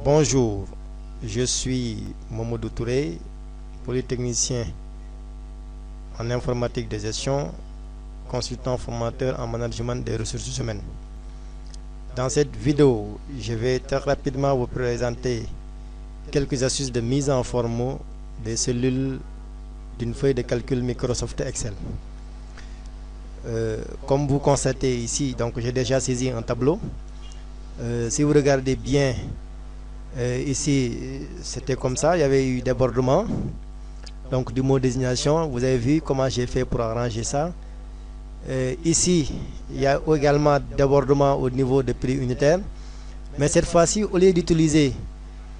Bonjour, je suis Momodou Touré, polytechnicien en informatique de gestion, consultant formateur en management des ressources humaines. Dans cette vidéo, je vais très rapidement vous présenter quelques astuces de mise en forme des cellules d'une feuille de calcul Microsoft Excel. Comme vous constatez ici, donc j'ai déjà saisi un tableau. Si vous regardez bien, ici c'était comme ça, il y avait eu débordement donc du mot désignation. Vous avez vu comment j'ai fait pour arranger ça. Ici il y a également débordement au niveau de prix unitaire, mais cette fois-ci, au lieu d'utiliser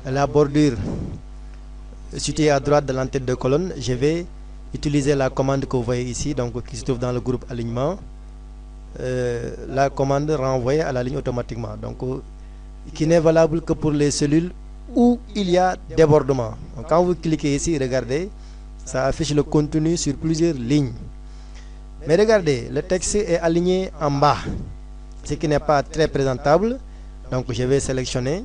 la bordure située à droite de l'entête de colonne, je vais utiliser la commande que vous voyez ici, donc qui se trouve dans le groupe alignement. La commande renvoyée à la ligne automatiquement, donc qui n'est valable que pour les cellules où il y a débordement. Donc, quand vous cliquez ici, regardez, ça affiche le contenu sur plusieurs lignes. Mais regardez, le texte est aligné en bas, ce qui n'est pas très présentable. Donc je vais sélectionner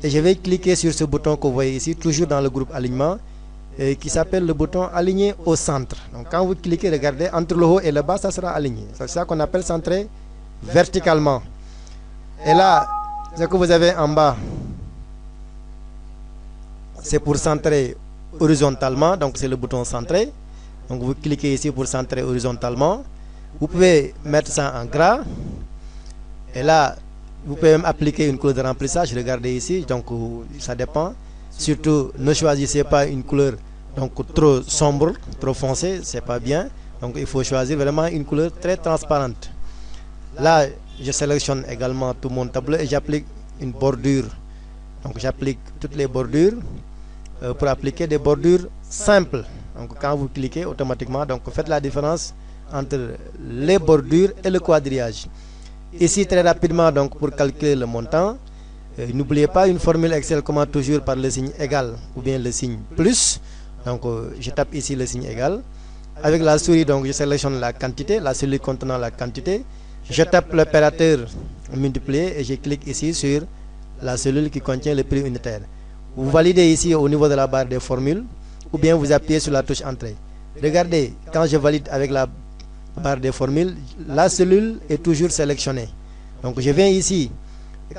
et je vais cliquer sur ce bouton que vous voyez ici, toujours dans le groupe alignement, qui s'appelle le bouton aligné au centre. Donc quand vous cliquez, regardez, entre le haut et le bas, ça sera aligné. C'est ça qu'on appelle centré verticalement. Et là, ce que vous avez en bas, c'est pour centrer horizontalement, donc c'est le bouton centrer. Donc vous cliquez ici pour centrer horizontalement. Vous pouvez mettre ça en gras. Et là, vous pouvez même appliquer une couleur de remplissage. Regardez ici, donc ça dépend. Surtout, ne choisissez pas une couleur donc trop sombre, trop foncée, c'est pas bien. Donc il faut choisir vraiment une couleur très transparente. Là, je sélectionne également tout mon tableau et j'applique une bordure. Donc j'applique toutes les bordures pour appliquer des bordures simples. Donc quand vous cliquez automatiquement, donc faites la différence entre les bordures et le quadrillage. Ici très rapidement, donc pour calculer le montant, n'oubliez pas une formule Excel, comment toujours, par le signe égal ou bien le signe plus. Donc je tape ici le signe égal. Avec la souris, donc je sélectionne la quantité, la cellule contenant la quantité. Je tape l'opérateur multiplier et je clique ici sur la cellule qui contient le prix unitaire. Vous validez ici au niveau de la barre des formules ou bien vous appuyez sur la touche entrée. Regardez, quand je valide avec la barre des formules, la cellule est toujours sélectionnée. Donc je viens ici,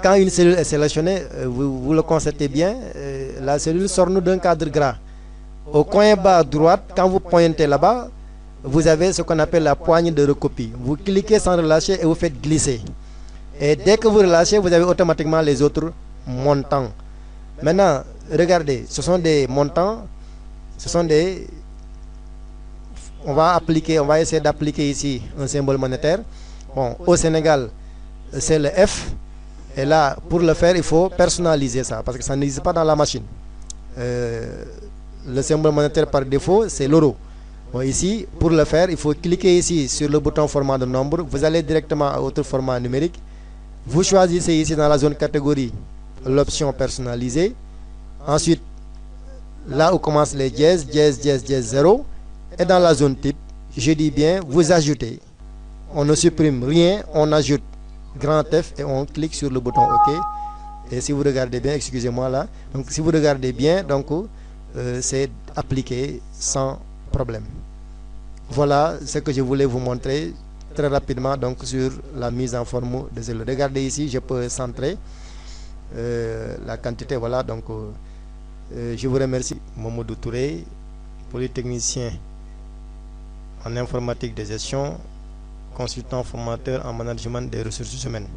quand une cellule est sélectionnée, vous le constatez bien, la cellule sort nous d'un cadre gras. Au coin bas à droite, quand vous pointez là-bas, vous avez ce qu'on appelle la poignée de recopie. Vous cliquez sans relâcher et vous faites glisser. Et dès que vous relâchez, vous avez automatiquement les autres montants. Maintenant, regardez, ce sont des montants, ce sont des... On va essayer d'appliquer ici un symbole monétaire. Bon, au Sénégal, c'est le F. Et là, pour le faire, il faut personnaliser ça, parce que ça n'existe pas dans la machine. Le symbole monétaire par défaut, c'est l'euro. Bon, ici, pour le faire, il faut cliquer ici sur le bouton format de nombre. Vous allez directement à votre format numérique. Vous choisissez ici dans la zone catégorie l'option personnalisée. Ensuite, là où commencent les dièses, dièse, dièse, dièse 0. Et dans la zone type, je dis bien, vous ajoutez. On ne supprime rien, on ajoute grand F et on clique sur le bouton OK. Et si vous regardez bien, excusez-moi là, donc si vous regardez bien, donc c'est appliqué sans problème. Voilà ce que je voulais vous montrer très rapidement donc sur la mise en forme de cellules. Regardez ici, je peux centrer la quantité. Voilà, donc je vous remercie. Momodou Touré, polytechnicien en informatique de gestion, consultant formateur en management des ressources humaines.